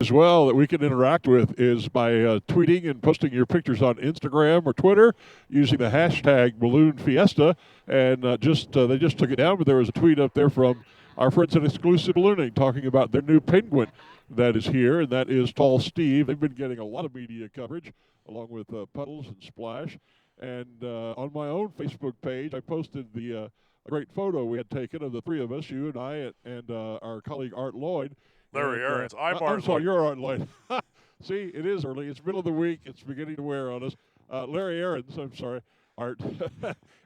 as well that we can interact with is by tweeting and posting your pictures on Instagram or Twitter using the hashtag Balloon Fiesta. And they just took it down, but there was a tweet up there from our friends at Exclusive Ballooning talking about their new penguin that is here, and that is Tall Steve. They've been getting a lot of media coverage along with Puddles and Splash. And on my own Facebook page, I posted a great photo we had taken of the three of us, you and I, and our colleague Art Lloyd. Larry Aarons. I'm Art I'm sorry, Lloyd. you're Art Lloyd. See, it is early. It's middle of the week. It's beginning to wear on us. Larry Aarons, I'm sorry, Art.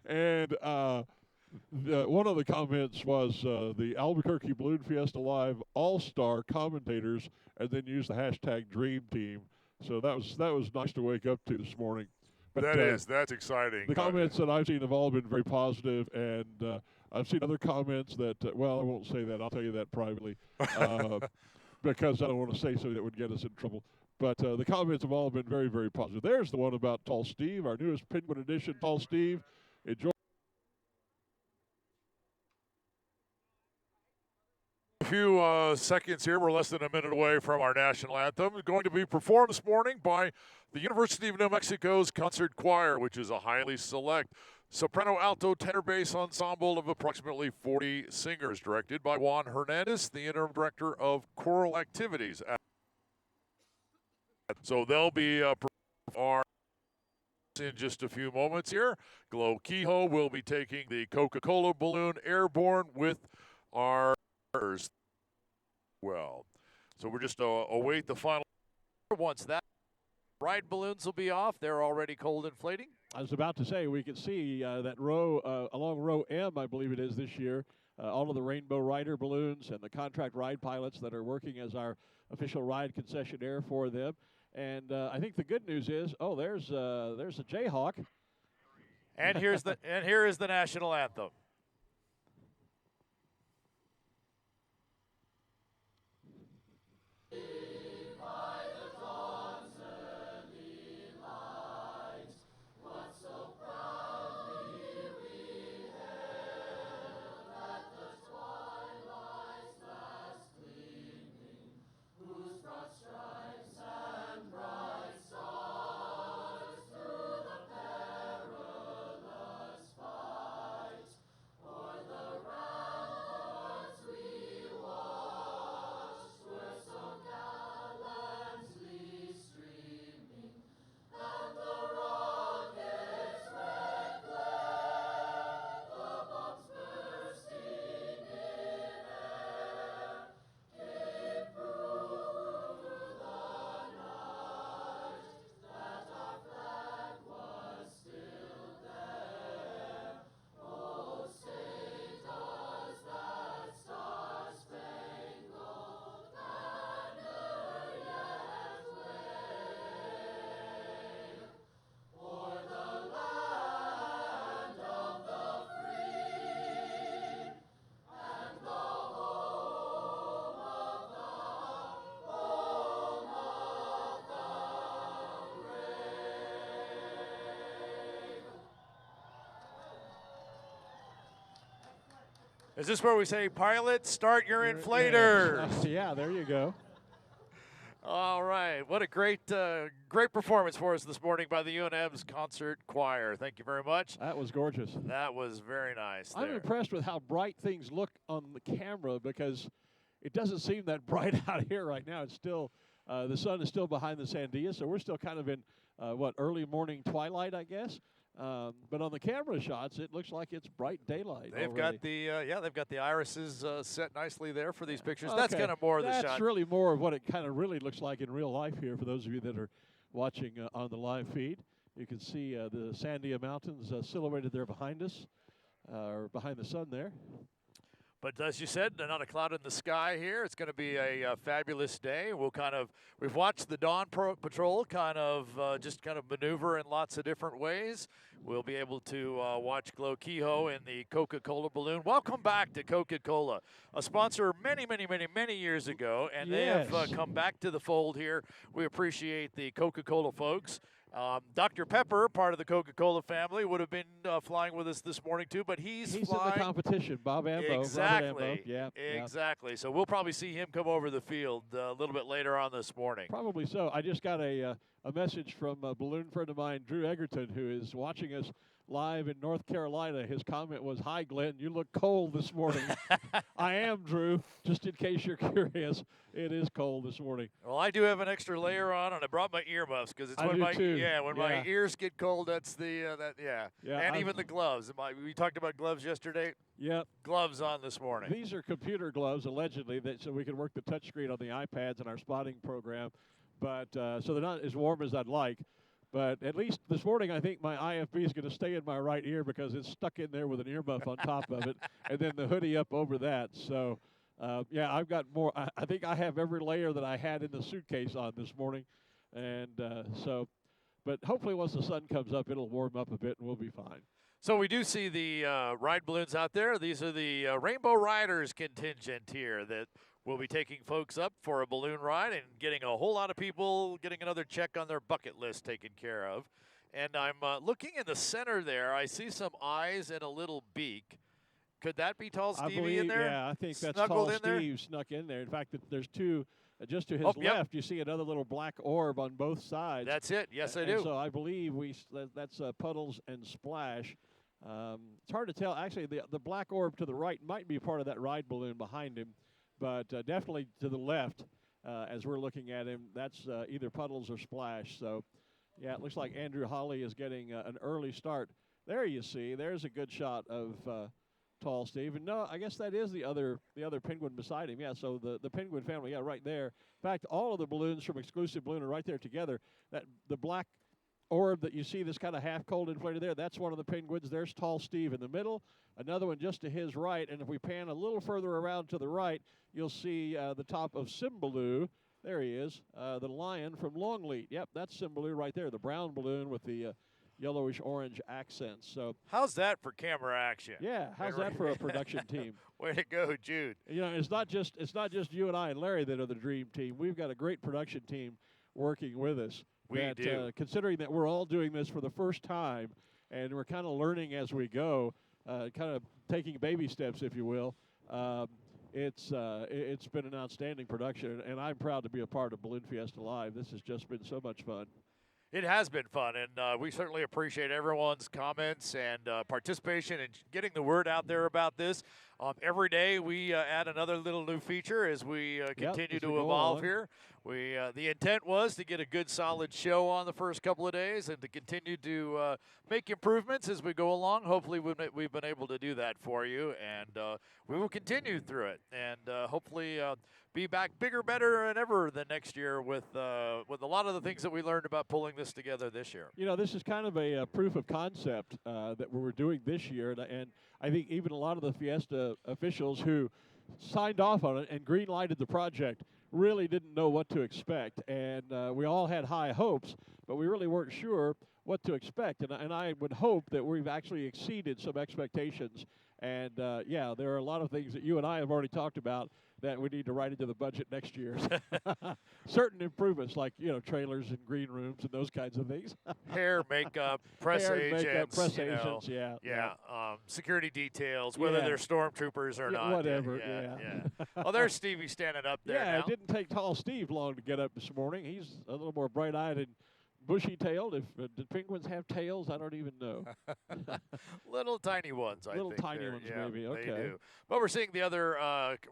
And one of the comments was the Albuquerque Balloon Fiesta Live All-Star commentators, and then use the hashtag Dream Team. So that was nice to wake up to this morning. But that's exciting. The comments that I've seen have all been very positive, and I've seen other comments that, well, I won't say that. I'll tell you that privately because I don't want to say something that would get us in trouble. But the comments have all been very, very positive. There's the one about Tall Steve, our newest Penguin edition, Tall Steve. Enjoy. A few seconds here. We're less than a minute away from our national anthem. Going to be performed this morning by the University of New Mexico's Concert Choir, which is a highly select soprano, alto, tenor, bass ensemble of approximately 40 singers, directed by Juan Hernandez, the interim director of choral activities. So they'll be performing in just a few moments here. Glow Kehoe will be taking the Coca-Cola balloon airborne with our well. So we're just await the final. Once that ride balloons will be off, they're already cold inflating. I was about to say we can see that row along row M, I believe it is this year, all of the Rainbow Rider balloons and the contract ride pilots that are working as our official ride concessionaire for them. And I think the good news is, there's a Jayhawk. And here is the national anthem. Is this where we say, pilot, start your inflators? Yeah, there you go. All right. What a great performance for us this morning by the UNM's Concert Choir. Thank you very much. That was gorgeous. That was very nice. I'm impressed with how bright things look on the camera because it doesn't seem that bright out here right now. It's still, the sun is still behind the Sandia, so we're still kind of in, early morning twilight, I guess. But on the camera shots, it looks like it's bright daylight. They've got the irises set nicely there for these pictures. Okay. That's kind of more of the shot. That's really more of what it kind of really looks like in real life here for those of you that are watching on the live feed. You can see the Sandia Mountains silhouetted there behind us, or behind the sun there. But as you said, not a cloud in the sky here. It's going to be a fabulous day. We've watched the Dawn Patrol just kind of maneuver in lots of different ways. we'll be able to watch Glow Kehoe in the Coca-Cola balloon. Welcome back to Coca-Cola, a sponsor many years ago, and they have come back to the fold here. We appreciate the Coca-Cola folks. Dr. Pepper, part of the Coca-Cola family, would have been flying with us this morning too, but he's flying in the competition. Bob Ambo. Exactly. Yeah. Exactly. So we'll probably see him come over the field a little bit later on this morning. Probably so. I just got a message from a balloon friend of mine, Drew Egerton, who is watching us live in North Carolina. His comment was, "Hi, Glenn, you look cold this morning." I am, Drew, just in case you're curious. It is cold this morning. Well, I do have an extra layer on, and I brought my earmuffs because it's when my ears get cold. That's and even the gloves. We talked about gloves yesterday. Yep. Gloves on this morning. These are computer gloves, allegedly, so we can work the touchscreen on the iPads in our spotting program. But so they're not as warm as I'd like. But at least this morning, I think my IFB is going to stay in my right ear because it's stuck in there with an earmuff on top of it, and then the hoodie up over that. So, I've got more. I think I have every layer that I had in the suitcase on this morning. And but hopefully once the sun comes up, it'll warm up a bit and we'll be fine. So we do see the ride balloons out there. These are the Rainbow Riders contingent here that will be taking folks up for a balloon ride and getting a whole lot of people getting another check on their bucket list taken care of. And I'm looking in the center there. I see some eyes and a little beak. Could that be Tall Stevie in there? Yeah, I think that's Tall Steve snuck in there. In fact, there's two. Just to his left, you see another little black orb on both sides. That's it. Yes, I do. So I believe that's Puddles and Splash. It's hard to tell. Actually, the black orb to the right might be part of that ride balloon behind him, but definitely to the left, as we're looking at him, that's either Puddles or Splash. So, yeah, it looks like Andrew Holly is getting an early start. There you see. There's a good shot of Tall Steve. And no, I guess that is the other penguin beside him. Yeah, so the penguin family, right there. In fact, all of the balloons from Exclusive Balloon are right there together. The black orb that you see that's kind of half cold inflated there, that's one of the penguins. There's Tall Steve in the middle, another one just to his right. And if we pan a little further around to the right, you'll see the top of Cymbaloo. There he is, the lion from Longleat. Yep, that's Cymbaloo right there, the brown balloon with the yellowish orange accents. So how's that for camera action? Yeah, how's that for a production team? Way to go, Jude. It's not just you and I and Larry that are the dream team. We've got a great production team working with us. We do. Considering that we're all doing this for the first time and we're kind of learning as we go, kind of taking baby steps, if you will. It's been an outstanding production, and I'm proud to be a part of Balloon Fiesta Live. This has just been so much fun. It has been fun, and we certainly appreciate everyone's comments and participation and getting the word out there about this. Every day we add another little new feature as we continue to evolve here. The intent was to get a good, solid show on the first couple of days and to continue to make improvements as we go along. Hopefully we've been able to do that for you, and we will continue through it, and hopefully be back bigger, better than ever than next year with a lot of the things that we learned about pulling this together this year. This is kind of a proof of concept that we were doing this year, and I think even a lot of the Fiesta officials who signed off on it and green-lighted the project really didn't know what to expect, and we all had high hopes, but we really weren't sure what to expect, and I would hope that we've actually exceeded some expectations. And, there are a lot of things that you and I have already talked about that we need to write into the budget next year. Certain improvements like, trailers and green rooms and those kinds of things. Hair, makeup, press agents. Makeup, press agents, yeah. Security details, whether they're stormtroopers or not. Whatever, yeah. Well, there's Stevie standing up there now. It didn't take Tall Steve long to get up this morning. He's a little more bright-eyed and bushy-tailed. Did penguins have tails? I don't even know. Little tiny ones, I think. Little tiny ones, maybe. Okay. They do. But we're seeing the other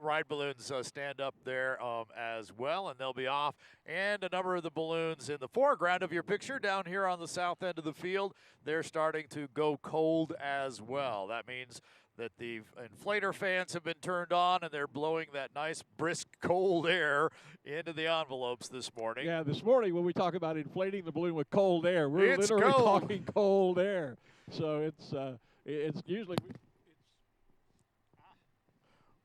ride balloons stand up there as well, and they'll be off. And a number of the balloons in the foreground of your picture down here on the south end of the field, they're starting to go cold as well. That means that the inflator fans have been turned on and they're blowing that nice, brisk, cold air into the envelopes this morning. Yeah, this morning when we talk about inflating the balloon with cold air, we're literally talking cold air. So it's usually...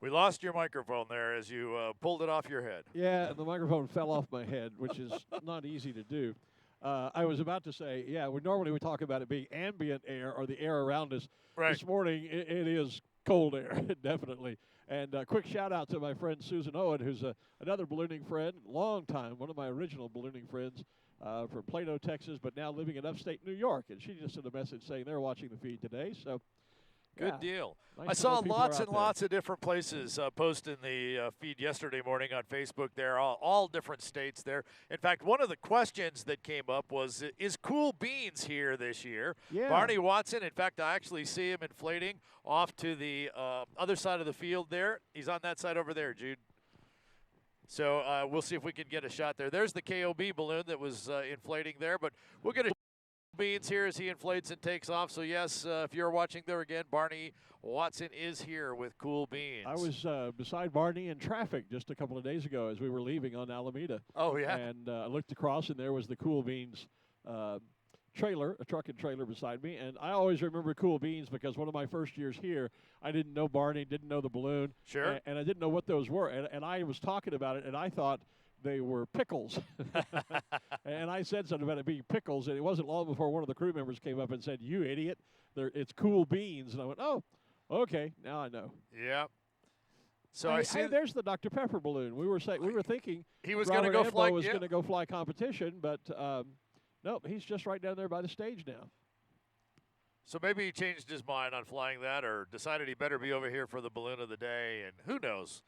We lost your microphone there as you pulled it off your head. Yeah, the microphone fell off my head, which is not easy to do. I was about to say, yeah, we talk about it being ambient air or the air around us. Right. This morning, it is cold air, definitely. And quick shout out to my friend Susan Owen, who's another ballooning friend, long time, one of my original ballooning friends from Plano, Texas, but now living in upstate New York. And she just sent a message saying they're watching the feed today. So, Good deal. Nice I to know saw people lots are out and there. lots of different places posting the feed yesterday morning on Facebook there, all different states there. In fact, one of the questions that came up was, is Cool Beans here this year? Yeah. Barney Watson, in fact, I actually see him inflating off to the other side of the field there. He's on that side over there, Jude. So we'll see if we can get a shot there. There's the KOB balloon that was inflating there, but we'll get a Beans here as he inflates and takes off. So yes, if you're watching there again, Barney Watson is here with Cool Beans. I was beside Barney in traffic just a couple of days ago as we were leaving on Alameda. Oh, yeah. And I looked across, and there was the Cool Beans trailer, a truck and trailer beside me. And I always remember Cool Beans because one of my first years here, I didn't know Barney, didn't know the balloon. Sure. And I didn't know what those were. And I was talking about it, and I thought they were pickles. And I said something about it being pickles, and it wasn't long before one of the crew members came up and said, "You idiot, it's Cool Beans." And I went, "Oh, okay, now I know." Yeah. So I see. Hey, there's the Dr. Pepper balloon. We were thinking he was going to Robert go Ambo fly. was Yeah. going to go fly competition, but nope, he's just right down there by the stage now. So maybe he changed his mind on flying that, or decided he better be over here for the balloon of the day, and who knows?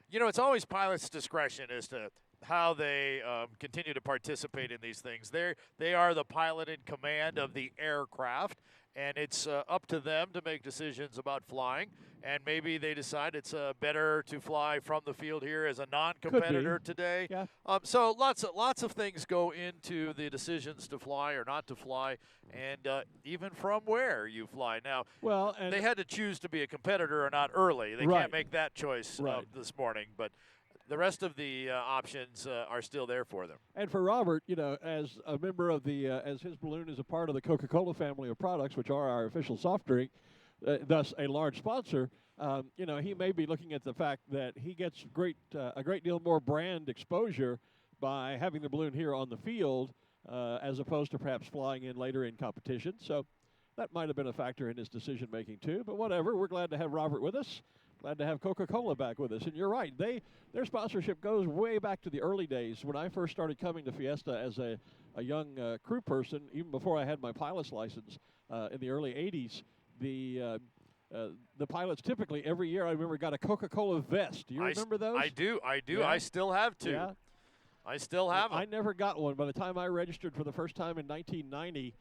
You know, it's always pilots' discretion as to how they continue to participate in these things. They are the pilot in command of the aircraft, and it's up to them to make decisions about flying. And maybe they decide it's better to fly from the field here as a non-competitor today. Yeah. So lots of things go into the decisions to fly or not to fly, and even from where you fly. Now, Well, and they had to choose to be a competitor or not early. They Right. can't make that choice Right. this morning, but the rest of the options are still there for them. And for Robert, you know, as a member of the, as his balloon is a part of the Coca-Cola family of products, which are our official soft drink, thus a large sponsor, you know, he may be looking at the fact that he gets a great deal more brand exposure by having the balloon here on the field as opposed to perhaps flying in later in competition. So that might have been a factor in his decision-making too. But whatever, we're glad to have Robert with us. Glad to have Coca-Cola back with us. And you're right, their sponsorship goes way back to the early days. When I first started coming to Fiesta as a young crew person, even before I had my pilot's license in the early 80s, the pilots typically every year, I remember, got a Coca-Cola vest. Do you remember those? I do. Yeah. I still have two. Yeah. I still have them. I never got one. By the time I registered for the first time in 1990,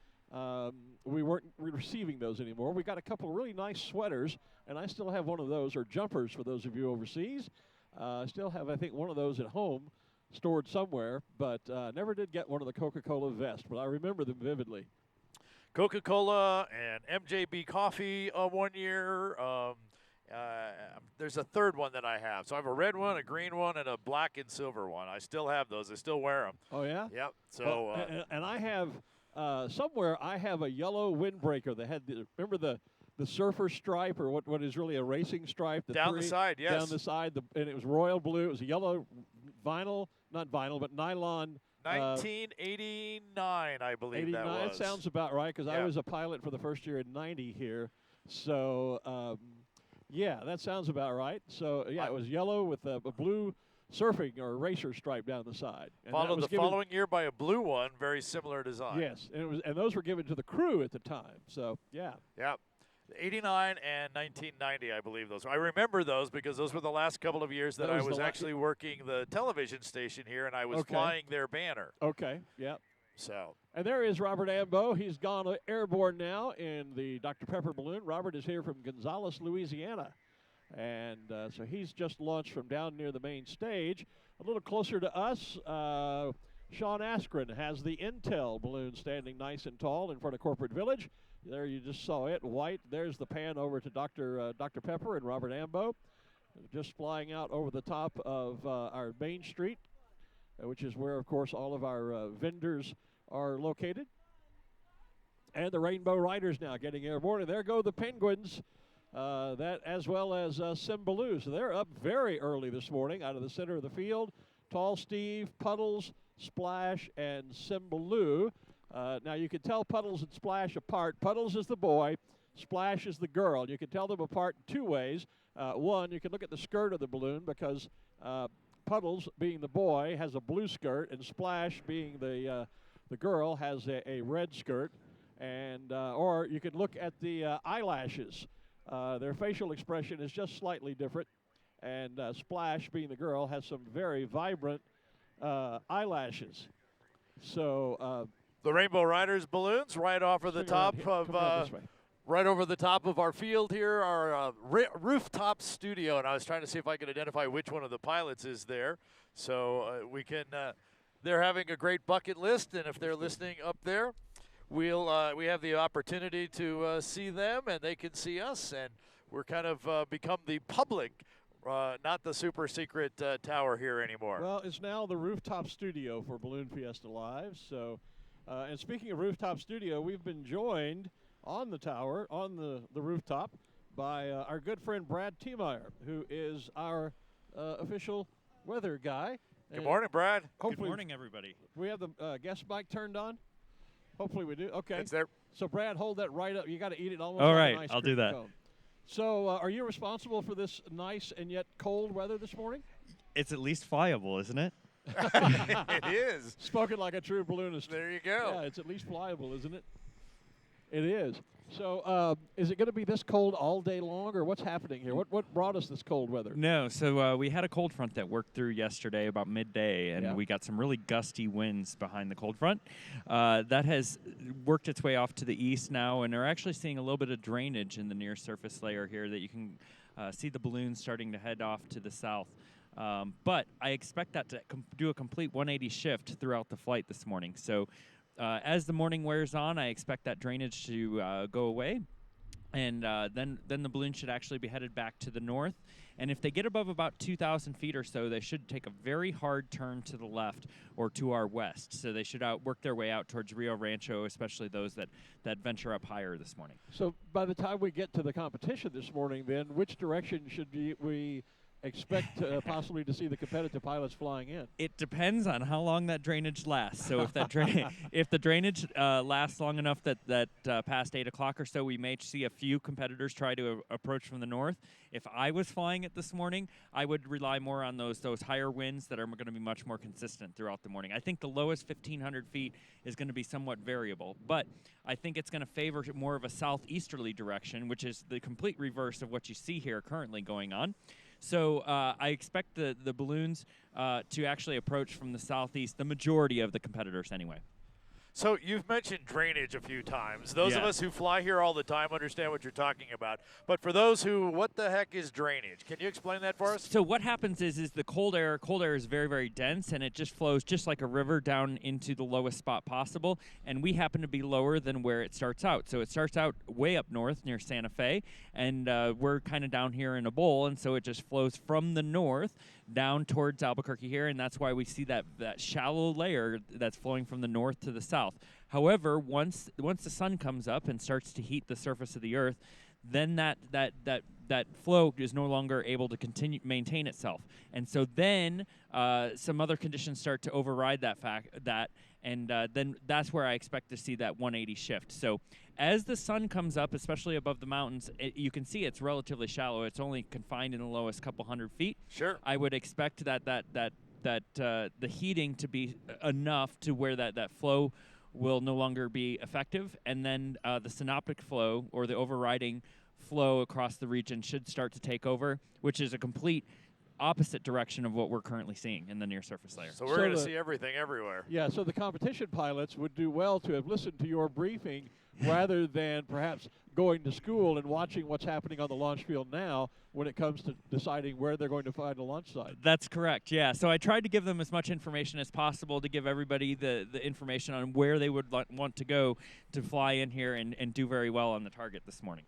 we weren't receiving those anymore. We got a couple of really nice sweaters, and I still have one of those, or jumpers for those of you overseas. I still have, I think, one of those at home stored somewhere, but never did get one of the Coca-Cola vests, but I remember them vividly. Coca-Cola and MJB Coffee one year. There's a third one that I have. So I have a red one, a green one, and a black and silver one. I still have those. I still wear them. Oh, yeah? Yep. So Well, and I have, somewhere I have a yellow windbreaker that had, remember the surfer stripe, or what is really a racing stripe? Down the side, yes. Down the side, and it was royal blue. It was a yellow vinyl, not vinyl, but nylon. 1989, I believe 89. that was. That sounds about right, because I Yeah. was a pilot for the first year in 90 here. So, yeah, that sounds about right. So, yeah, it was yellow with a blue surfing or racer stripe down the side. And that Followed was the following year by a blue one, very similar design. Yes, and those were given to the crew at the time. So, yeah. Yep. 89 and 1990, I believe those. I remember those because those were the last couple of years that I was actually working the television station here, and I was flying their banner. Okay, yeah. So. And there is Robert Ambo. He's gone airborne now in the Dr. Pepper balloon. Robert is here from Gonzales, Louisiana. And so he's just launched from down near the main stage. A little closer to us, Sean Askren has the Intel balloon standing nice and tall in front of Corporate Village. There you just saw it, white. There's the pan over to Dr. Pepper and Robert Ambo, just flying out over the top of our main street, which is where, of course, all of our vendors are located. And the Rainbow Riders now getting airborne. And there go the Penguins, that as well as Cymbaloo. So they're up very early this morning out of the center of the field. Tall Steve, Puddles, Splash and Cymbaloo. Now, you can tell Puddles and Splash apart. Puddles is the boy. Splash is the girl. You can tell them apart in two ways. One, you can look at the skirt of the balloon because Puddles, being the boy, has a blue skirt, and Splash, being the girl, has a red skirt. And or you can look at the eyelashes. Their facial expression is just slightly different. And Splash, being the girl, has some very vibrant eyelashes. So the Rainbow Riders balloons right off of the top of right over the top of our field here, our rooftop studio. And I was trying to see if I could identify which one of the pilots is there. So we can. They're having a great bucket list, and if they're listening up there, we have the opportunity to see them, and they can see us, and we're kind of become the public. Not the super secret tower here anymore. Well, it's now the rooftop studio for Balloon Fiesta Live. So, and speaking of rooftop studio, we've been joined on the tower, on the rooftop, by our good friend Brad Tiemeyer, who is our official weather guy. Good morning, Brad. Good morning, everybody. We have the guest mic turned on? Hopefully we do. Okay. It's there. So, Brad, hold that right up. You got to eat it almost All like right, an ice I'll cream do that. cone. So, are you responsible for this nice and yet cold weather this morning? It's at least flyable, isn't it? It is. Spoken like a true balloonist. There you go. Yeah, it's at least flyable, isn't it? It is. So, is it going to be this cold all day long, or what's happening here? What brought us this cold weather? No, so we had a cold front that worked through yesterday about midday, and we got some really gusty winds behind the cold front. That has worked its way off to the east now, and we're actually seeing a little bit of drainage in the near surface layer here that you can see the balloons starting to head off to the south. But I expect that to do a complete 180 shift throughout the flight this morning. So as the morning wears on, I expect that drainage to go away, and then the balloon should actually be headed back to the north. And if they get above about 2,000 feet or so, they should take a very hard turn to the left or to our west. So they should work their way out towards Rio Rancho, especially those that venture up higher this morning. So by the time we get to the competition this morning, then, which direction should we expect possibly to see the competitive pilots flying in? It depends on how long that drainage lasts. So if that if the drainage lasts long enough that past 8 o'clock or so, we may see a few competitors try to approach from the north. If I was flying it this morning, I would rely more on those higher winds that are going to be much more consistent throughout the morning. I think the lowest 1,500 feet is going to be somewhat variable, but I think it's going to favor more of a southeasterly direction, which is the complete reverse of what you see here currently going on. So I expect the balloons to actually approach from the southeast, the majority of the competitors anyway. So you've mentioned drainage a few times. Those of us who fly here all the time understand what you're talking about. But for those who, what the heck is drainage? Can you explain that for us? So what happens is the cold air is very, very dense, and it just flows just like a river down into the lowest spot possible. And we happen to be lower than where it starts out. So it starts out way up north near Santa Fe, and we're kind of down here in a bowl, and so it just flows from the north down towards Albuquerque here, and that's why we see that shallow layer that's flowing from the north to the south. However, once the sun comes up and starts to heat the surface of the earth, then that flow is no longer able to maintain itself, and so then some other conditions start to override and then that's where I expect to see that 180 shift. So as the sun comes up, especially above the mountains, you can see it's relatively shallow. It's only confined in the lowest couple hundred feet. Sure. I would expect that the heating to be enough to where that flow will no longer be effective, and then the synoptic flow or the overriding flow across the region should start to take over, which is a complete opposite direction of what we're currently seeing in the near surface layer. So we're going to see everything everywhere. Yeah, so the competition pilots would do well to have listened to your briefing rather than perhaps going to school and watching what's happening on the launch field now when it comes to deciding where they're going to find a launch site. That's correct, yeah. So I tried to give them as much information as possible to give everybody the information on where they would want to go to fly in here and do very well on the target this morning.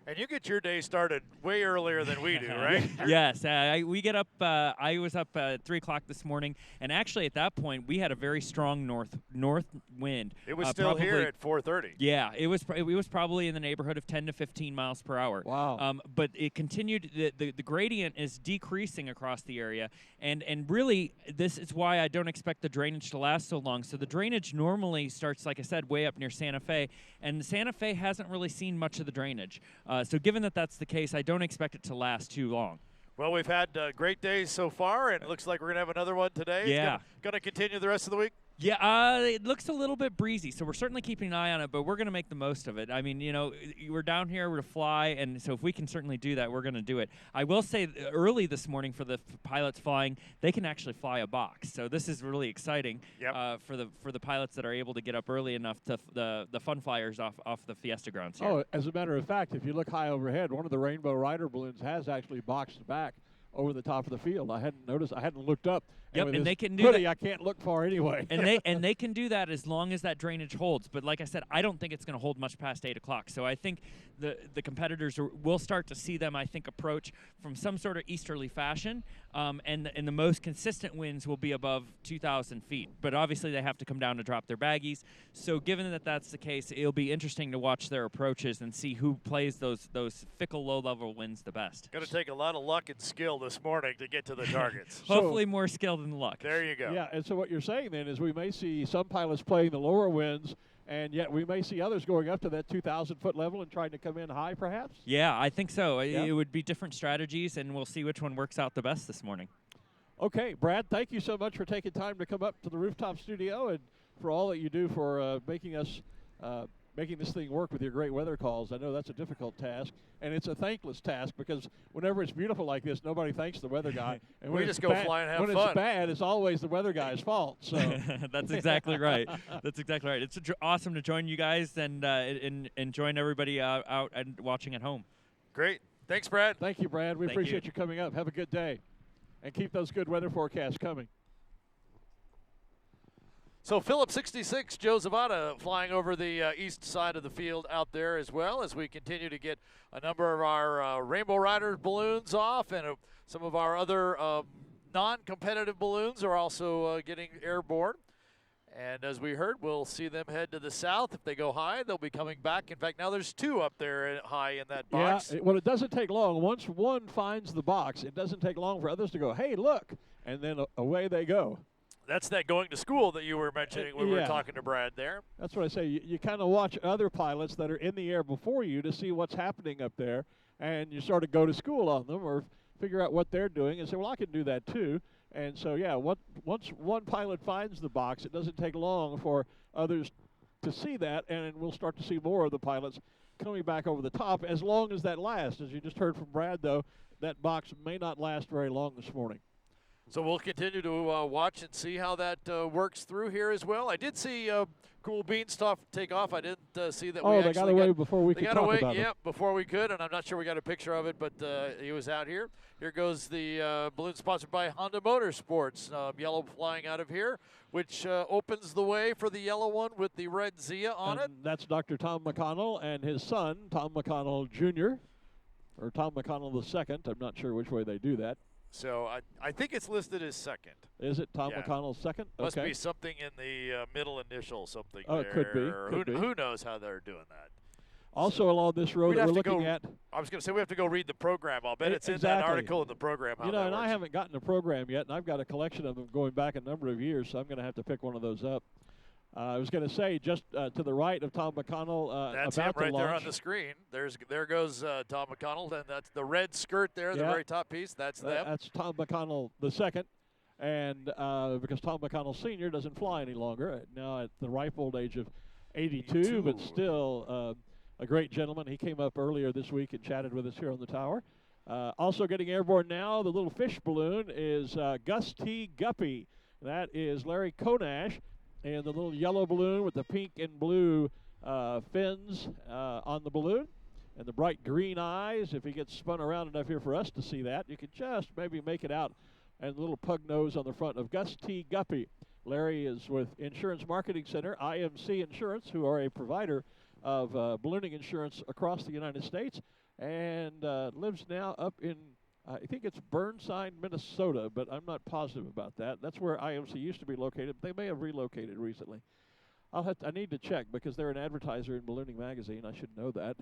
And you get your day started way earlier than we do, right? Yes, we get up. I was up at 3 o'clock this morning, and actually at that point we had a very strong north wind. It was still here at 4:30. Yeah, it was probably in the neighborhood of 10 to 15 miles per hour. Wow. But it continued. The gradient is decreasing across the area, and really this is why I don't expect the drainage to last so long. So the drainage normally starts, like I said, way up near Santa Fe, and Santa Fe hasn't really seen much of the drainage. So given that that's the case, I don't expect it to last too long. Well, we've had great days so far, and it looks like we're going to have another one today. Yeah. It's going to continue the rest of the week? Yeah, it looks a little bit breezy, so we're certainly keeping an eye on it, but we're going to make the most of it. I mean, we're down here to fly, and so if we can certainly do that, we're going to do it. I will say early this morning for the pilots flying, they can actually fly a box, so this is really exciting for the pilots that are able to get up early enough to the fun flyers off the Fiesta grounds here. Oh, as a matter of fact, if you look high overhead, one of the Rainbow Rider balloons has actually boxed back over the top of the field. I hadn't noticed. I hadn't looked up. Yep, and they can do that. I can't look far anyway. And they can do that as long as that drainage holds. But like I said, I don't think it's going to hold much past 8 o'clock. So I think the competitors will start to see them, I think, approach from some sort of easterly fashion. And the most consistent winds will be above 2,000 feet. But obviously they have to come down to drop their baggies. So given that that's the case, it'll be interesting to watch their approaches and see who plays those fickle low-level winds the best. Going to take a lot of luck and skill this morning to get to the targets. Hopefully more skill than luck. There you go. Yeah, and so what you're saying then is we may see some pilots playing the lower winds, and yet we may see others going up to that 2,000-foot level and trying to come in high, perhaps? Yeah, I think so. Yeah. It would be different strategies, and we'll see which one works out the best this morning. Okay, Brad, thank you so much for taking time to come up to the rooftop studio and for all that you do for making this thing work with your great weather calls. I know that's a difficult task, and it's a thankless task because whenever it's beautiful like this, nobody thanks the weather guy. And We just go fly and have when fun. it's bad, it's always the weather guy's fault. So That's exactly right. That's exactly right. It's awesome to join you guys and join everybody out and watching at home. Great. Thanks, Brad. thank you, Brad. We Thank appreciate you. you coming up. Have a good day, and keep those good weather forecasts coming. So Philip 66, Joe Zavada flying over the east side of the field out there as well as we continue to get a number of our Rainbow Rider balloons off, and some of our other non-competitive balloons are also getting airborne. And as we heard, we'll see them head to the south. If they go high, they'll be coming back. In fact, now there's two up there high in that box. Yeah, well, it doesn't take long. Once one finds the box, it doesn't take long for others to go, hey, look, and then away they go. That's that going to school that you were mentioning when we were Yeah. talking to Brad there. That's what I say. You kind of watch other pilots that are in the air before you to see what's happening up there, and you sort of go to school on them or figure out what they're doing and say, well, I can do that too. And so, yeah, once one pilot finds the box, it doesn't take long for others to see that, and we'll start to see more of the pilots coming back over the top as long as that lasts. As you just heard from Brad, though, that box may not last very long this morning. So we'll continue to watch and see how that works through here as well. I did see Cool Beans take off. I didn't see that. They got away before we could talk about it. Yeah, before we could, and I'm not sure we got a picture of it, but he was out here. Here goes the balloon sponsored by Honda Motorsports. Yellow flying out of here, which opens the way for the yellow one with the red Zia on it. That's Dr. Tom McConnell and his son, Tom McConnell Jr., or Tom McConnell II. I'm not sure which way they do that. So I think it's listed as second. Is it Tom Yeah. McConnell second? Must Okay. be something in the middle initial, something Oh, there. it could be, could be. Who knows how they're doing that? Also along this road We'd that have we're to looking go- at. I was going to say we have to go read the program. I'll bet it's in that Exactly. article in the program. How You know, that and I works. haven't gotten a program yet, and I've got a collection of them going back a number of years, so I'm going to have to pick one of those up. I was going to say, just to the right of Tom McConnell, That's about him right to there launch. on the screen. There goes Tom McConnell, and that's the red skirt there, the Yeah. very top piece. That's them. That's Tom McConnell II, and because Tom McConnell Sr. doesn't fly any longer, now at the ripe old age of 82, but still a great gentleman. He came up earlier this week and chatted with us here on the tower. Also getting airborne now, the little fish balloon is Gus T. Guppy. That is Larry Konash. And the little yellow balloon with the pink and blue fins on the balloon. And the bright green eyes, if he gets spun around enough here for us to see that, you can just maybe make it out. And the little pug nose on the front of Gus T. Guppy. Larry is with Insurance Marketing Center, IMC Insurance, who are a provider of ballooning insurance across the United States. and lives now up in, I think it's Burnside, Minnesota, but I'm not positive about that. That's where IMC used to be located. They may have relocated recently. I need to check because they're an advertiser in Ballooning Magazine. I should know that.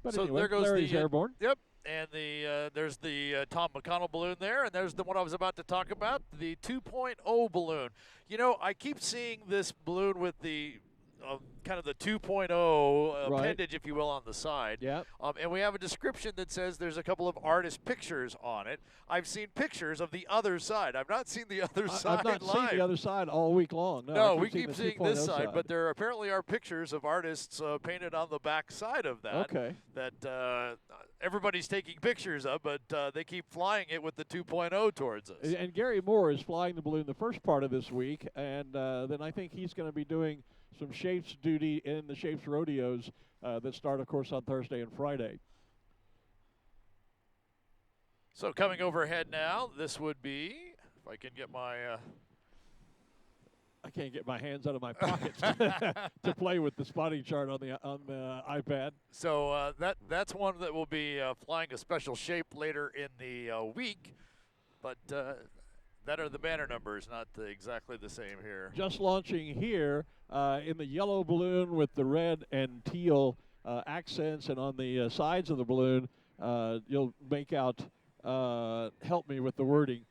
But So anyway, there goes Larry's the airborne. Yep, and there's the Tom McConnell balloon there, and there's the one I was about to talk about, the 2.0 balloon. You know, I keep seeing this balloon with the kind of the 2.0 Right. appendage, if you will, on the side. Yep. And we have a description that says there's a couple of artist pictures on it. I've seen pictures of the other side. I've not seen the other side I've not live. seen the other side all week long. No, I we keep the seeing 2.0 this side, but there apparently are pictures of artists painted on the back side of that. Okay. That everybody's taking pictures of, but they keep flying it with the 2.0 towards us. And Gary Moore is flying the balloon the first part of this week, and then I think he's going to be doing some Shapes duty in the Shapes rodeos that start, of course, on Thursday and Friday. So coming overhead now, this would be, if I can get my... I can't get my hands out of my pockets to play with the spotting chart on the iPad. So that's one that will be flying a special shape later in the week, but that are the banner numbers, not exactly the same here. Just launching here in the yellow balloon with the red and teal accents, and on the sides of the balloon, you'll make out, help me with the wording,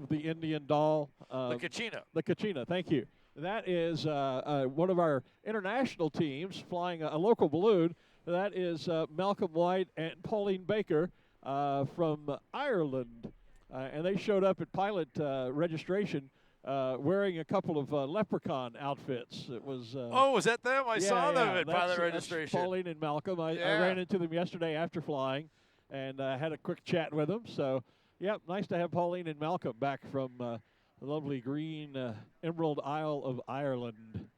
the Indian doll. The Kachina. The Kachina, thank you. That is one of our international teams flying a local balloon. That is Malcolm White and Pauline Baker from Ireland. And they showed up at pilot registration wearing a couple of leprechaun outfits. It was. Was that them? I saw them at pilot that's registration. Pauline and Malcolm. I ran into them yesterday after flying, and had a quick chat with them. So, yep, nice to have Pauline and Malcolm back from the lovely green Emerald Isle of Ireland.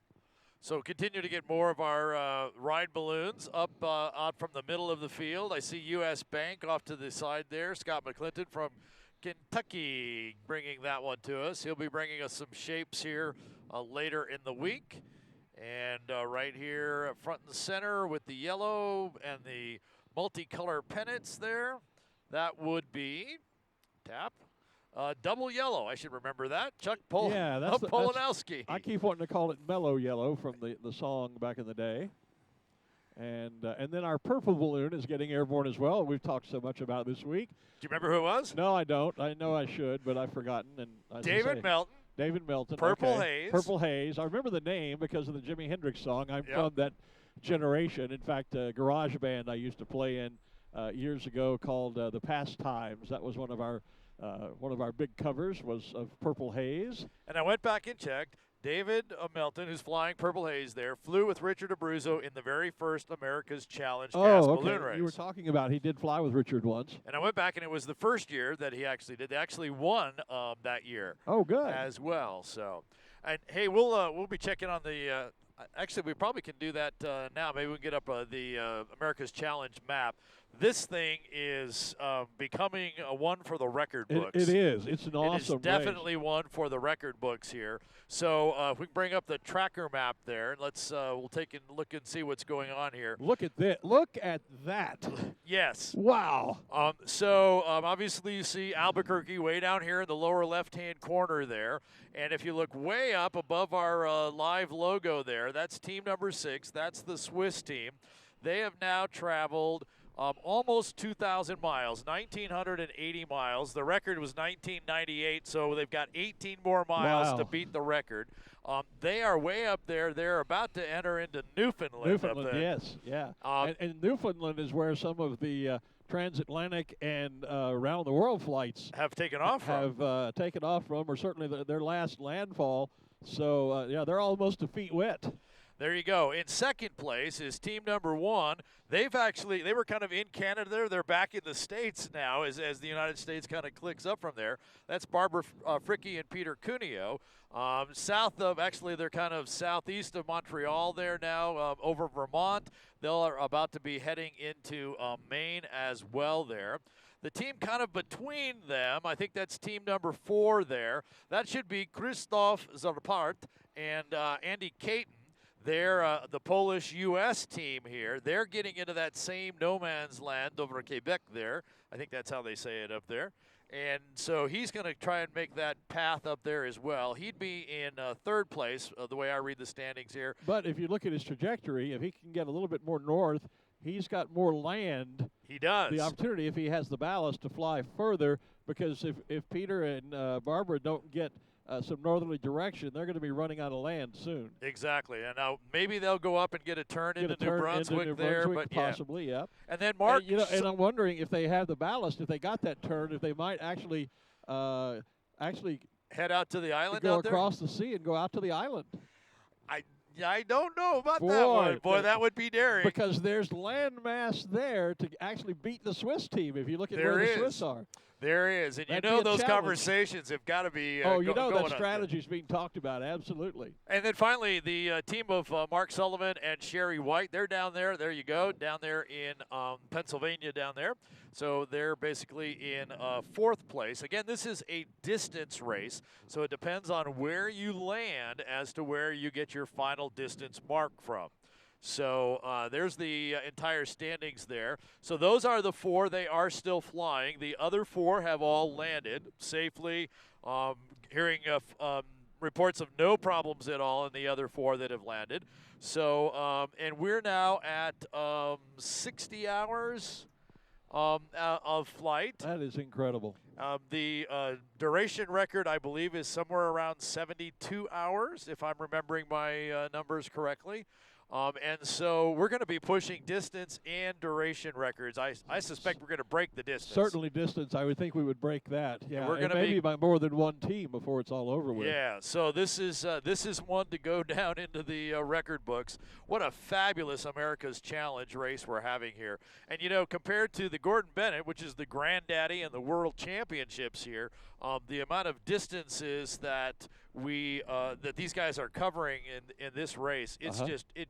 So continue to get more of our ride balloons up out from the middle of the field. I see U.S. Bank off to the side there. Scott McClinton from Kentucky bringing that one to us. He'll be bringing us some shapes here later in the week. And right here front and center with the yellow and the multicolor pennants there, that would be, tap, double yellow. I should remember that. Chuck Polanowski. I keep wanting to call it mellow yellow from the song back in the day. And then our purple balloon is getting airborne as well. We've talked so much about this week. Do you remember who it was? No, I don't. I know I should, but I've forgotten. And David Melton. David Melton. Purple Haze. Purple Haze. I remember the name because of the Jimi Hendrix song. I'm from that generation. In fact, a garage band I used to play in years ago called the Pastimes. That was one of our big covers was of Purple Haze. And I went back and checked. David Melton, who's flying Purple Haze there, flew with Richard Abruzzo in the very first America's Challenge gas balloon race. You were talking about he did fly with Richard once. And I went back, and it was the first year that he actually did. They actually won that year. Oh, good. As well. So, and hey, we'll be checking on the. Actually, we probably can do that now. Maybe we can get up the America's Challenge map. This thing is becoming a one for the record books. It is. It's an awesome race. It is definitely one for the record books here. So if we can bring up the tracker map there, and we'll take a look and see what's going on here. Look at that. Look at that. Yes. Wow. So obviously you see Albuquerque way down here in the lower left-hand corner there. And if you look way up above our live logo there, that's team number 6. That's the Swiss team. They have now traveled almost 2,000 miles, 1,980 miles. The record was 1998, so they've got 18 more miles to beat the record. They are way up there. They're about to enter into Newfoundland. Newfoundland, yes, yeah. And Newfoundland is where some of the transatlantic and around the world flights have taken off from. Taken off from, or certainly their last landfall. So, yeah, they're almost a feet wet. There you go. In second place is team number 1. They were kind of in Canada there. They're back in the States now as the United States kind of clicks up from there. That's Barbara Fricke and Peter Cuneo. They're kind of southeast of Montreal there now, over Vermont. They're about to be heading into Maine as well there. The team kind of between them, I think that's team number 4 there. That should be Christophe Zarpart and Andy Caton. they're the Polish U.S. team here. They're getting into that same no man's land over Quebec there. I think that's how they say it up there. And so he's going to try and make that path up there as well. He'd be in third place, the way I read the standings here. But if you look at his trajectory, if he can get a little bit more north, he's got more land. He does. The opportunity, if he has the ballast, to fly further, because if Peter and Barbara don't get some northerly direction, they're going to be running out of land soon. Exactly. And now maybe they'll go up and get a turn into New Brunswick there, but possibly, yeah. And then Mark, and I'm wondering if they have the ballast, if they got that turn, if they might actually head out to the island, go out there? across the sea and go out to the island. I don't know about that one. Boy, that would be daring. Because there's land mass there to actually beat the Swiss team if you look at where the Swiss are. There is. And That'd you know be a those challenge. Conversations have got to be that strategy is being talked about, absolutely. And then finally, the team of Mark Sullivan and Sherry White, they're down there. There you go, down there in Pennsylvania down there. So they're basically in fourth place. Again, this is a distance race, so it depends on where you land as to where you get your final distance mark from. So there's the entire standings there. So those are the four. They are still flying. The other four have all landed safely. Hearing reports of no problems at all in the other four that have landed. So, and we're now at 60 hours of flight. That is incredible. The duration record, I believe, is somewhere around 72 hours, if I'm remembering my numbers correctly. And so we're going to be pushing distance and duration records. I suspect we're going to break the distance. Certainly distance. I would think we would break that. Yeah, we're going to maybe by more than one team before it's all over with. Yeah, so this is one to go down into the record books. What a fabulous America's Challenge race we're having here. And, you know, compared to the Gordon Bennett, which is the granddaddy and the world championships here, the amount of distances that that these guys are covering in this race, it's it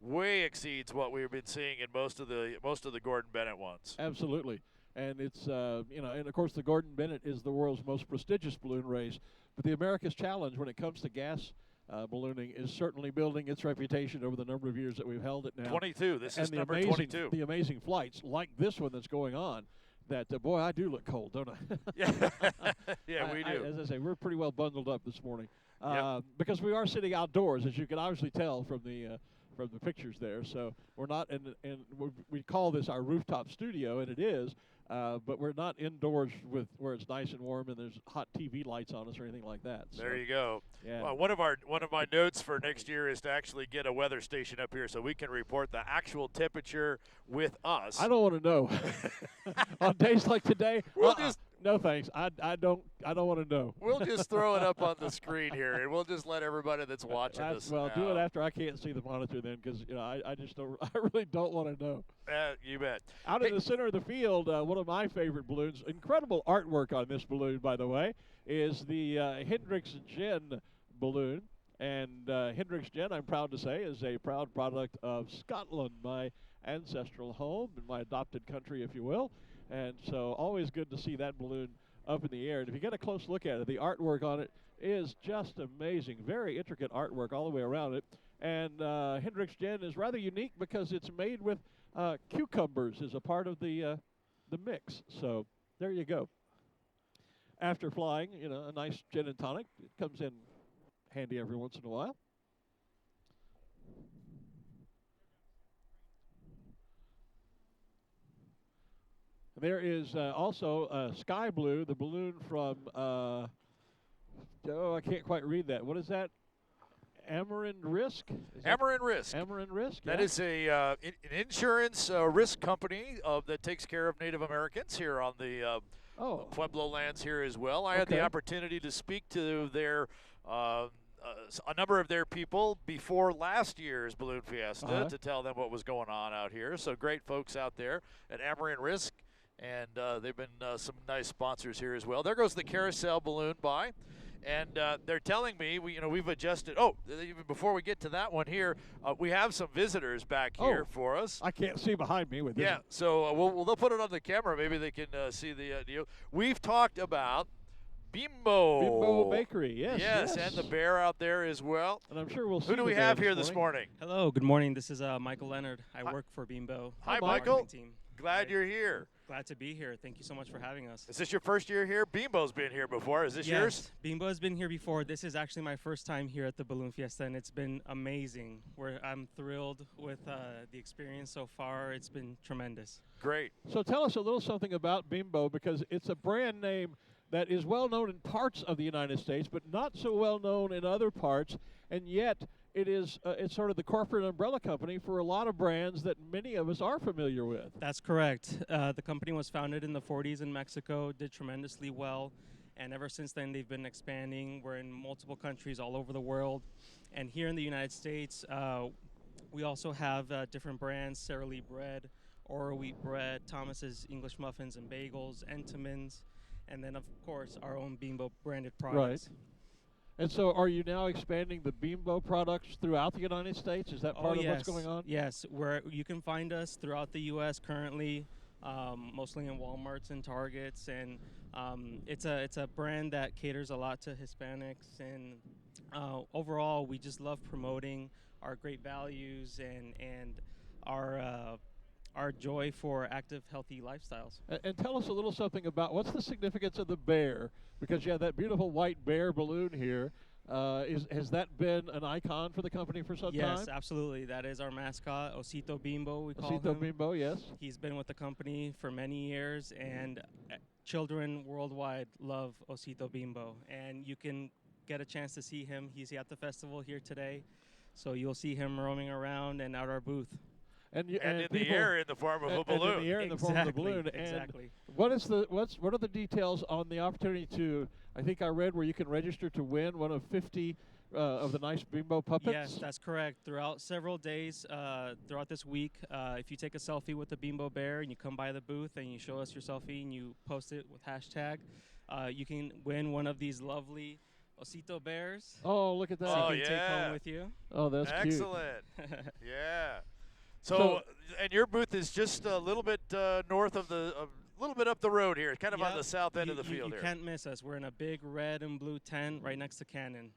way exceeds what we've been seeing in most of the Gordon Bennett ones. Absolutely. And it's and of course the Gordon Bennett is the world's most prestigious balloon race, but the America's Challenge, when it comes to gas ballooning, is certainly building its reputation over the number of years that we've held it now. 22. This is number 22. The amazing flights like this one that's going on. That boy, I do look cold, don't I? Yeah, we do. As I say, we're pretty well bundled up this morning Yep. because we are sitting outdoors, as you can obviously tell from the pictures there. So we're not we call this our rooftop studio, and it is, but we're not indoors where it's nice and warm and there's hot TV lights on us or anything like that. So, there you go. Yeah. Well, one of my notes for next year is to actually get a weather station up here so we can report the actual temperature with us. I don't want to know. On days like today, We'll just no thanks. I don't want to know. We'll just throw it up on the screen here, and we'll just let everybody that's watching this. Well, do it after I can't see the monitor then, because I just don't. I really don't want to know. You bet. Out in the center of the field, one of my favorite balloons. Incredible artwork on this balloon, by the way, is the Hendrix Gen balloon. And Hendrix Gen, I'm proud to say, is a proud product of Scotland, my ancestral home and my adopted country, if you will. And so always good to see that balloon up in the air. And if you get a close look at it, the artwork on it is just amazing. Very intricate artwork all the way around it. And Hendrix Gen is rather unique because it's made with cucumbers as a part of the mix. So there you go. After flying, a nice gin and tonic. It comes in handy every once in a while. There is also Sky Blue, the balloon from, I can't quite read that. What is that? Amarin Risk? Amarin Risk. Amarin Risk, That is an insurance risk company that takes care of Native Americans here on the Pueblo lands here as well. I had the opportunity to speak to their a number of their people before last year's Balloon Fiesta to tell them what was going on out here. So great folks out there at Amarin Risk. And they've been some nice sponsors here as well. There goes the carousel balloon by. And they're telling me, we've adjusted. Oh, even before we get to that one here, we have some visitors back here for us. I can't see behind me with this. Yeah, so they'll put it on the camera. Maybe they can see the deal. We've talked about Bimbo Bakery, yes. Yes, and the bear out there as well. And I'm sure we'll see Who do we the bear have here this morning? Hello, good morning. This is Michael Leonard. I work for Bimbo. Hi, Michael. Michael. Team. Glad you're here. Glad to be here. Thank you so much for having us. Is this your first year here? Bimbo's been here before. Is this yours? Bimbo has been here before. This is actually my first time here at the Balloon Fiesta, and it's been amazing. I'm thrilled with the experience so far. It's been tremendous. Great. So tell us a little something about Bimbo, because it's a brand name that is well known in parts of the United States, but not so well known in other parts, and yet it's sort of the corporate umbrella company for a lot of brands that many of us are familiar with. That's correct. The company was founded in the 40s in Mexico, did tremendously well, and ever since then they've been expanding. We're in multiple countries all over the world, and here in the United States, we also have different brands: Sara Lee Bread, Oro Wheat Bread, Thomas's English Muffins and Bagels, Entenmann's, and then, of course, our own Bimbo branded products. Right. And so are you now expanding the Bimbo products throughout the United States? Is that part of what's going on? Yes, you can find us throughout the U.S. currently, mostly in Walmarts and Targets, and it's a brand that caters a lot to Hispanics, and overall, we just love promoting our great values and our joy for active, healthy lifestyles. And tell us a little something about what's the significance of the bear, because you have that beautiful white bear balloon here. Has that been an icon for the company for some time? Yes, absolutely. That is our mascot, Osito Bimbo, we call him. Osito Bimbo, yes. He's been with the company for many years, and children worldwide love Osito Bimbo. And you can get a chance to see him. He's at the festival here today, so you'll see him roaming around and at our booth. And in the air in the form of a balloon. And in the air in the form of a balloon. Exactly. And what are the details on the opportunity to, I think I read where you can register to win one of 50 of the nice Bimbo puppets? Yes, that's correct. Throughout several days, throughout this week, if you take a selfie with the Bimbo bear and you come by the booth and you show us your selfie and you post it with hashtag, you can win one of these lovely Osito bears. Oh, look at that. So you can take home with you. Oh, that's cute. Excellent. Yeah. So, and your booth is just a little bit north of a little bit up the road here, kind of on the south end of the field here. You can't miss us. We're in a big red and blue tent right next to Canon.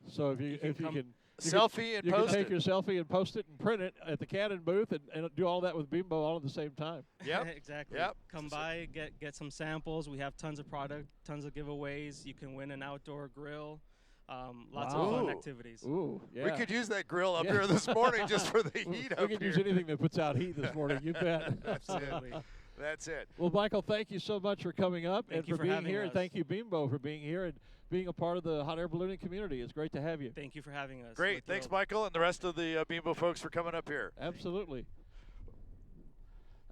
So if you can selfie and you post can take it. your selfie and post it and print it at the Canon booth and do all that with Bimbo all at the same time. Yep. Exactly. Yep. Come by, get some samples. We have tons of product, tons of giveaways. You can win an outdoor grill. Lots of fun activities. Ooh, yeah. We could use that grill up here this morning just for the heat up here. We could use anything that puts out heat this morning, you bet. That's it. That's it. Well, Michael, thank you so much for coming up and Thank you for for being having here. us. And thank you, Bimbo, for being here and being a part of the hot air ballooning community. It's great to have you. Thank you for having us. Great. Thanks, Michael, and the rest of the Bimbo folks for coming up here. Absolutely.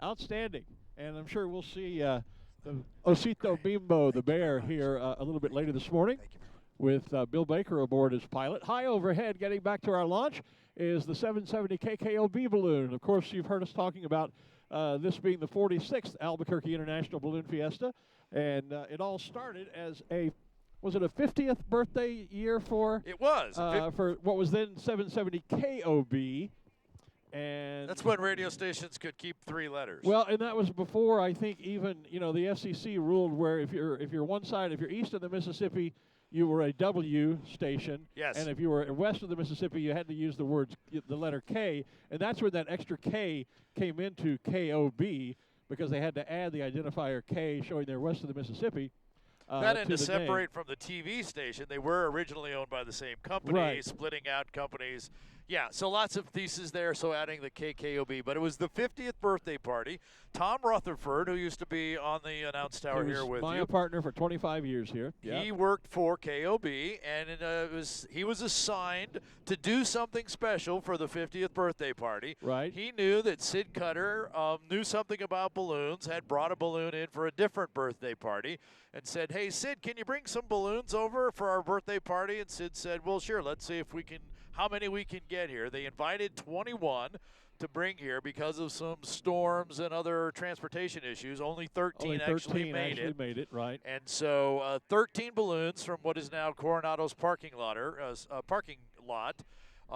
Outstanding. And I'm sure we'll see the Osito Bimbo, the bear, here a little bit later this morning with Bill Baker aboard as pilot. High overhead, getting back to our launch, is the 770 KKOB balloon. Of course, you've heard us talking about this being the 46th Albuquerque International Balloon Fiesta. And it all started as was it a 50th birthday year for? It was. For what was then 770 KOB. And that's when radio stations could keep 3 letters. Well, and that was before, I think, even, the FCC ruled where if you're east of the Mississippi, you were a W station. Yes. And if you were west of the Mississippi, you had to use the letter K, and that's where that extra K came into KOB, because they had to add the identifier K showing they're west of the Mississippi. That and to separate from the TV station, they were originally owned by the same company, splitting out companies. Yeah, so lots of theses there, so adding the KKOB. But it was the 50th birthday party. Tom Rutherford, who used to be on the announce tower here with my you. partner for 25 years here. He worked for KOB, and he was assigned to do something special for the 50th birthday party. Right. He knew that Sid Cutter knew something about balloons, had brought a balloon in for a different birthday party, and said, "Hey, Sid, can you bring some balloons over for our birthday party?" And Sid said, "Well, sure, let's see how many we can get here." They invited 21 to bring here because of some storms and other transportation issues. Only 13 actually made it. Right. And so 13 balloons from what is now Coronado's parking lot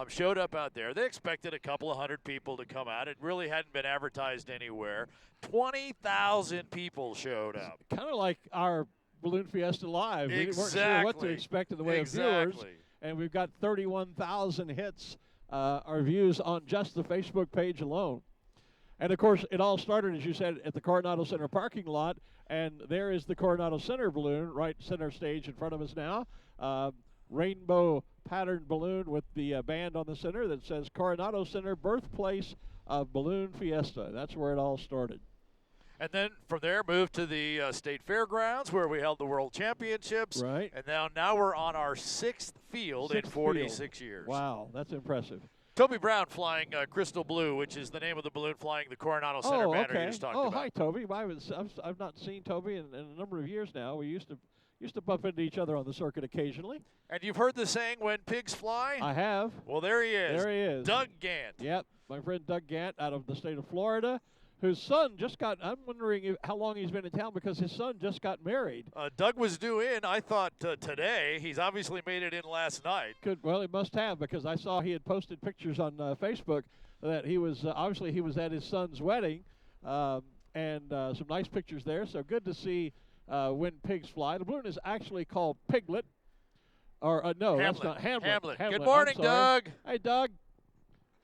showed up out there. They expected a couple of hundred people to come out. It really hadn't been advertised anywhere. 20,000 people showed up. Kind of like our Balloon Fiesta live. We weren't sure what to Exactly. expect in the way of viewers. Exactly. And we've got 31,000 hits, our views on just the Facebook page alone. And, of course, it all started, as you said, at the Coronado Center parking lot. And there is the Coronado Center balloon, right center stage in front of us now. Rainbow patterned balloon with the band on the center that says Coronado Center, birthplace of Balloon Fiesta. That's where it all started. And then from there, moved to the state fairgrounds where we held the World Championships. Right. And now we're on our sixth field in 46 years. Wow, that's impressive. Toby Brown flying Crystal Blue, which is the name of the balloon flying the Coronado Center banner you just talked about. Hi, Toby. I've not seen Toby in a number of years now. We used to bump into each other on the circuit occasionally. And you've heard the saying, when pigs fly? I have. Well, there he is. There he is. Doug Gant. Yep, my friend Doug Gant out of the state of Florida, whose son just got, I'm wondering how long he's been in town because his son just got married. Doug was due in, I thought, today. He's obviously made it in last night. Well, he must have, because I saw he had posted pictures on Facebook that he was, obviously he was at his son's wedding, and some nice pictures there. So good to see When Pigs Fly. The balloon is actually called Piglet. Or, no, Hamlet. that's not Hamlet. Good morning, I'm sorry. Doug. Hey, Doug.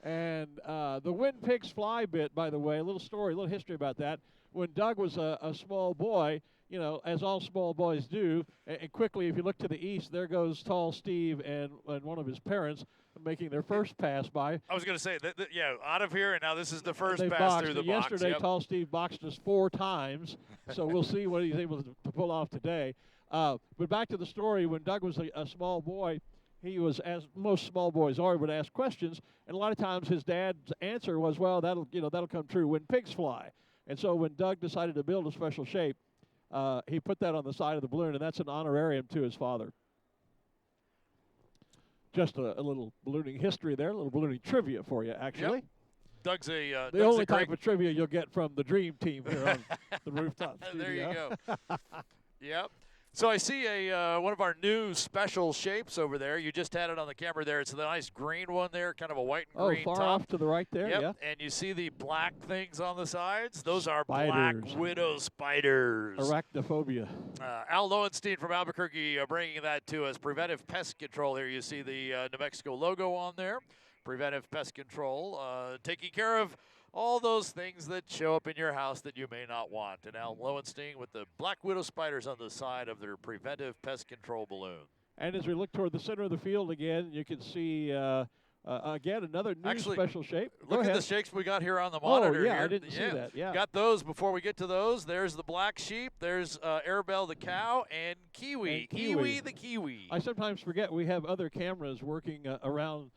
And the When Pigs Fly bit, by the way, a little story, a little history about that. When Doug was a small boy, you know, as all small boys do, and quickly, if you look to the east, there goes Tall Steve and one of his parents making their first pass by. I was going to say, yeah, out of here, and now this is the first They pass boxed. through the box. Yesterday, Yep. Tall Steve boxed us 4 times, so we'll see what he's able to pull off today. But back to the story, when Doug was a small boy, he was, as most small boys are, would ask questions, and a lot of times his dad's answer was, well, that'll come true when pigs fly. And so when Doug decided to build a special shape, he put that on the side of the balloon, and that's an honorarium to his father. Just a little ballooning history there, a little ballooning trivia for you, actually. Yep. Doug's a The only type of trivia you'll get from the Dream Team here on the rooftop studio. There you go. Yep. So I see one of our new special shapes over there. You just had it on the camera there. It's the nice green one there, kind of a white and green far top. off to the right there, Yep. yeah. And you see the black things on the sides? Those are Spiders. black widow spiders. Arachnophobia. Al Lowenstein from Albuquerque bringing that to us. Preventive Pest Control here. You see the New Mexico logo on there. Preventive Pest Control, taking care of all those things that show up in your house that you may not want. And Al Lowenstein with the black widow spiders on the side of their Preventive Pest Control balloon. And as we look toward the center of the field again, you can see, again, another new special shape. Go Look ahead. at the shapes we got here on the monitor. Oh, yeah, here. I didn't see that, yeah. Got those. Before we get to those, there's the black sheep, there's Arabelle the cow, and Kiwi. Kiwi the kiwi. I sometimes forget we have other cameras working around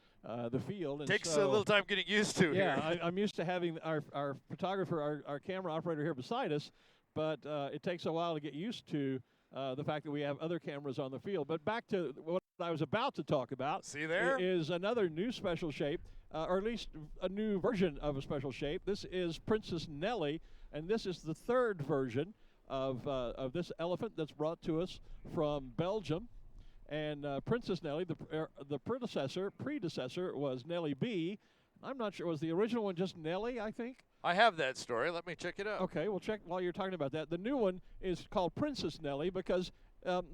the field. And Takes so, a little time getting used to yeah, here. I'm used to having our photographer, our camera operator here beside us, but it takes a while to get used to the fact that we have other cameras on the field. But back to what I was about to talk about. See there? Is another new special shape, or at least a new version of a special shape. This is Princess Nellie, and this is the third version of this elephant that's brought to us from Belgium. And Princess Nellie, the predecessor was Nellie B. I'm not sure. Was the original one just Nellie, I think? I have that story. Let me check it out. Okay, we'll check while you're talking about that. The new one is called Princess Nellie because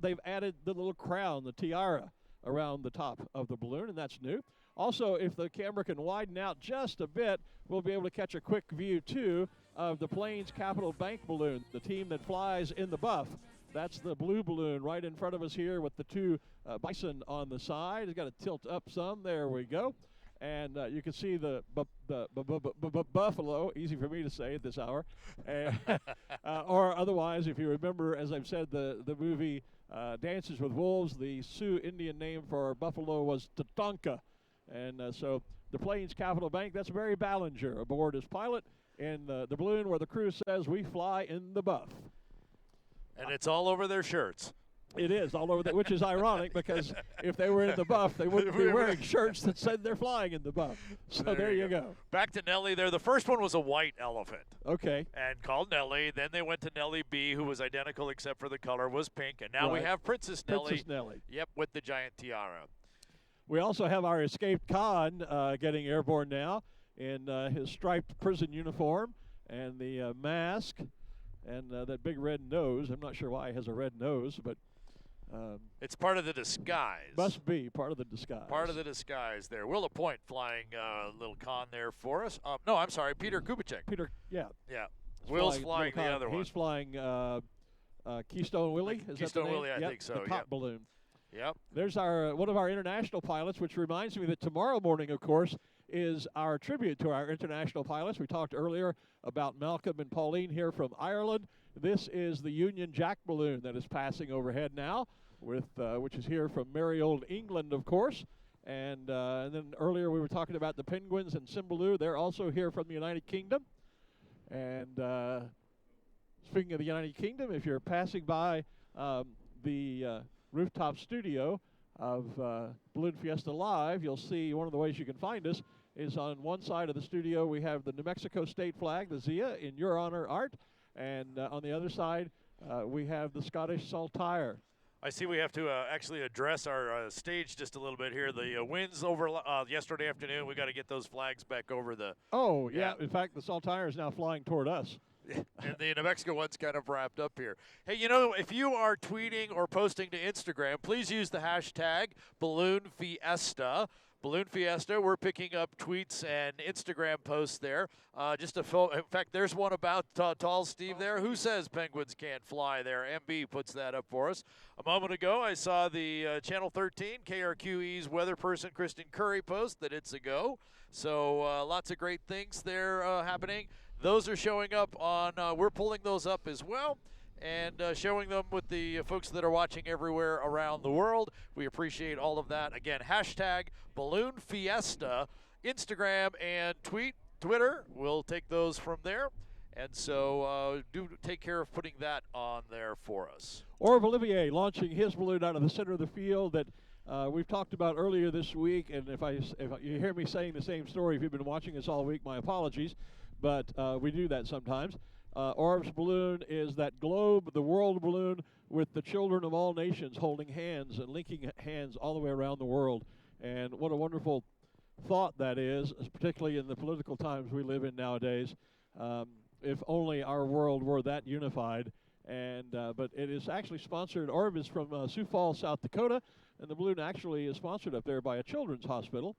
they've added the little crown, the tiara, around the top of the balloon, and that's new. Also, if the camera can widen out just a bit, we'll be able to catch a quick view, too, of the Plains Capital Bank balloon, the team that flies in the buff. That's the blue balloon right in front of us here with the 2 bison on the side. It's got to tilt up some. There we go. And you can see the buffalo, easy for me to say at this hour. Or otherwise, if you remember, as I've said, the movie Dances with Wolves, the Sioux Indian name for buffalo was Tatanka. And so the Plains Capital Bank, that's Barry Ballinger aboard as pilot in the balloon where the crew says we fly in the buff. And it's all over their shirts. It is all over that, which is ironic because if they were in the buff, they wouldn't be wearing shirts that said they're flying in the buff. So there you go. Back to Nellie there. The first one was a white elephant. Okay. And called Nellie. Then they went to Nellie B, who was identical except for the color was pink. And now we have Princess Nellie. Princess Nellie. Yep, with the giant tiara. We also have our escaped Khan getting airborne now in his striped prison uniform and the mask. and that big red nose. I'm not sure why he has a red nose, but it's part of the disguise. Must be part of the disguise. Part of the disguise there. Will LaPointe flying a little con there for us. No, I'm sorry, Peter Kubicek. Peter, yeah. Yeah. Will's flying the other one. He's flying Keystone Willie. Is Keystone that the name? Willie, I think so. The cop balloon. Yep. There's our one of our international pilots, which reminds me that tomorrow morning, of course, is our tribute to our international pilots. We talked earlier about Malcolm and Pauline here from Ireland. This is the Union Jack balloon that is passing overhead now, with which is here from merry old England, of course. And then earlier we were talking about the Penguins and Cymbaloo. They're also here from the United Kingdom. And speaking of the United Kingdom, if you're passing by the rooftop studio of Balloon Fiesta Live, you'll see one of the ways you can find us is on one side of the studio we have the New Mexico state flag, the Zia, in your honor, Art. And on the other side, we have the Scottish Saltire. I see we have to actually address our stage just a little bit here. The winds over yesterday afternoon, we got to get those flags back over the. Oh, yeah. In fact, the Saltire is now flying toward us. And the New Mexico one's kind of wrapped up here. Hey, you know, if you are tweeting or posting to Instagram, please use the hashtag Balloon Fiesta. Balloon Fiesta, we're picking up tweets and Instagram posts there. In fact, there's one about Tall Steve there. Who says penguins can't fly there? MB puts that up for us. A moment ago, I saw the Channel 13 KRQE's weather person, Kristen Curry, post that it's a go. So lots of great things there happening. Those are showing up on, we're pulling those up as well and showing them with the folks that are watching everywhere around the world. We appreciate all of that. Again, hashtag Balloon Fiesta, Instagram and Twitter. We'll take those from there. And so do take care of putting that on there for us. Orv Olivier launching his balloon out of the center of the field that we've talked about earlier this week. And if you hear me saying the same story, if you've been watching us all week, my apologies. But we do that sometimes. Orv's balloon is that globe, the world balloon, with the children of all nations holding hands and linking hands all the way around the world. And what a wonderful thought that is, particularly in the political times we live in nowadays. If only our world were that unified. And but it is actually sponsored. Orv is from Sioux Falls, South Dakota, and the balloon actually is sponsored up there by a children's hospital.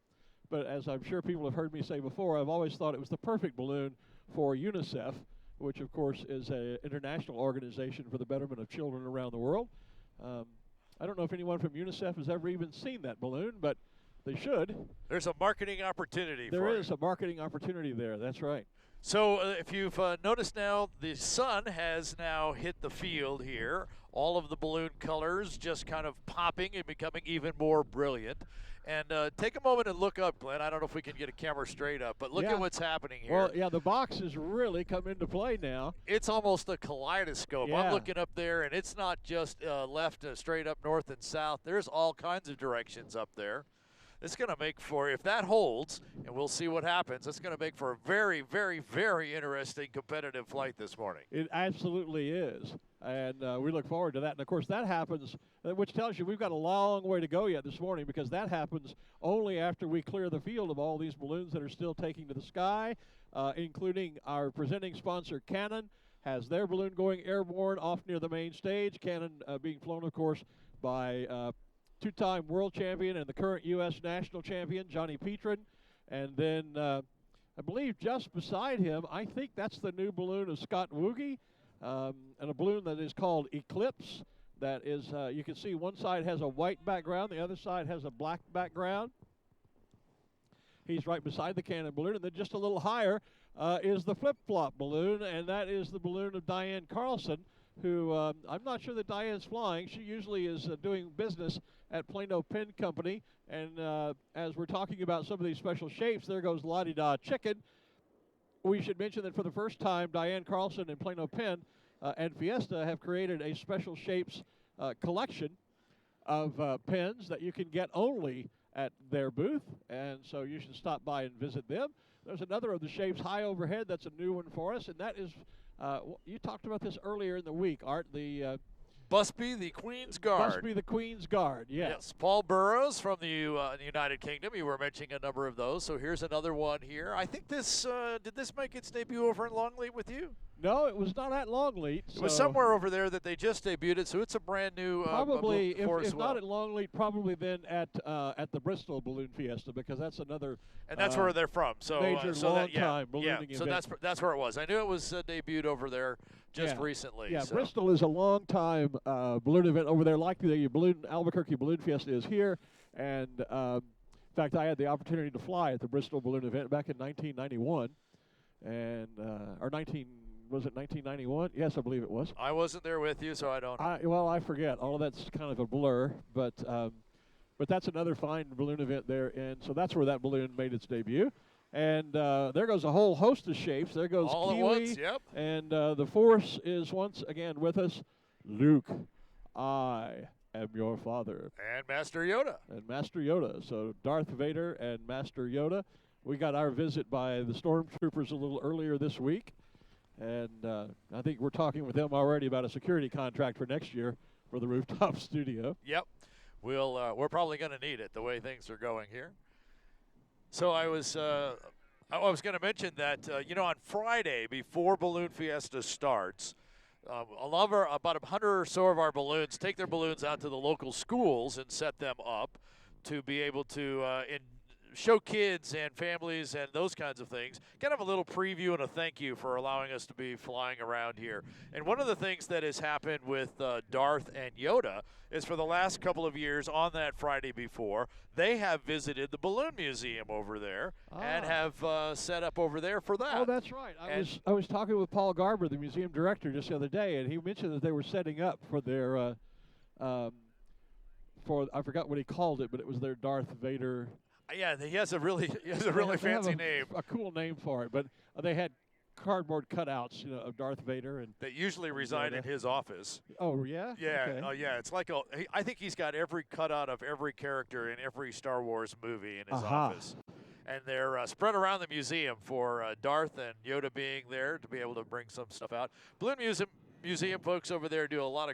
But as I'm sure people have heard me say before, I've always thought it was the perfect balloon for UNICEF, which of course is an international organization for the betterment of children around the world. I don't know if anyone from UNICEF has ever even seen that balloon, but they should. There's a marketing opportunity for There is a marketing opportunity there, that's right. So if you've noticed now, the sun has now hit the field here. All of the balloon colors just kind of popping and becoming even more brilliant. And take a moment and look up, Glenn. I don't know if we can get a camera straight up, but look at what's happening here. Well, yeah, the box has really come into play now. It's almost a kaleidoscope. Yeah. I'm looking up there, and it's not just left straight up north and south. There's all kinds of directions up there. It's going to make for, if that holds, and we'll see what happens, it's going to make for a very, very, very interesting competitive flight this morning. It absolutely is. And we look forward to that. And, of course, that happens, which tells you we've got a long way to go yet this morning, because that happens only after we clear the field of all these balloons that are still taking to the sky, including our presenting sponsor, Canon, has their balloon going airborne off near the main stage. Canon being flown, of course, by two-time world champion and the current U.S. national champion, Johnny Petrin. And then I believe just beside him, I think that's the new balloon of Scott Woogie, and a balloon that is called Eclipse. That is, you can see one side has a white background, the other side has a black background. He's right beside the Cannon balloon, and then just a little higher is the flip-flop balloon, and that is the balloon of Diane Carlson, who I'm not sure that Diane's flying. She usually is doing business at Plano Pen Company, and as we're talking about some of these special shapes, there goes La-Di-Da Chicken. We should mention that for the first time, Diane Carlson and Plano Pen and Fiesta have created a special shapes collection of pens that you can get only at their booth, and so you should stop by and visit them. There's another of the shapes high overhead. That's a new one for us, and that is, you talked about this earlier in the week, Art, the Busby, the Queen's Guard. Busby, the Queen's Guard, yes. Yes, Paul Burroughs from the United Kingdom. You were mentioning a number of those, so here's another one here. I think this, did this make its debut over in Longleat with you? No, it was not at Longleat. It was somewhere over there that they just debuted it, so it's a brand new. Probably, if well. not at Longleat, probably then at the Bristol Balloon Fiesta, because that's another. And that's where they're from. So major long-time ballooning so event. that's where it was. I knew it was debuted over there just recently. Yeah, so. Bristol is a long-time balloon event over there, like the Albuquerque Balloon Fiesta is here. And in fact, I had the opportunity to fly at the Bristol Balloon event back in 1991, and was it 1991? Yes, I believe it was. I wasn't there with you, so I don't know. Well, I forget. All of that's kind of a blur, but that's another fine balloon event there, and so that's where that balloon made its debut. And there goes a whole host of shapes. There goes All Kiwi, at once, yep. And the Force is once again with us. Luke, I am your father. And Master Yoda. And Master Yoda. So Darth Vader and Master Yoda. We got our visit by the Stormtroopers a little earlier this week. And I think we're talking with them already about a security contract for next year for the rooftop studio. Yep, we're probably going to need it the way things are going here. So I was going to mention that on Friday before Balloon Fiesta starts, about 100 or so of our balloons take their balloons out to the local schools and set them up to be able to show kids and families and those kinds of things, kind of a little preview and a thank you for allowing us to be flying around here. And one of the things that has happened with Darth and Yoda is for the last couple of years on that Friday before, they have visited the Balloon Museum over there and have set up over there for that. Oh, that's right. I was talking with Paul Garber, the museum director, just the other day, and he mentioned that they were setting up for their, I forgot what he called it, but it was their Darth Vader. Yeah, he has a really fancy name. A cool name for it, but they had cardboard cutouts, of Darth Vader, and that usually reside in his office. Oh yeah. Yeah. Okay. Oh yeah. It's like I think he's got every cutout of every character in every Star Wars movie in his office, and they're spread around the museum for Darth and Yoda being there to be able to bring some stuff out. Balloon Museum folks over there do a lot of great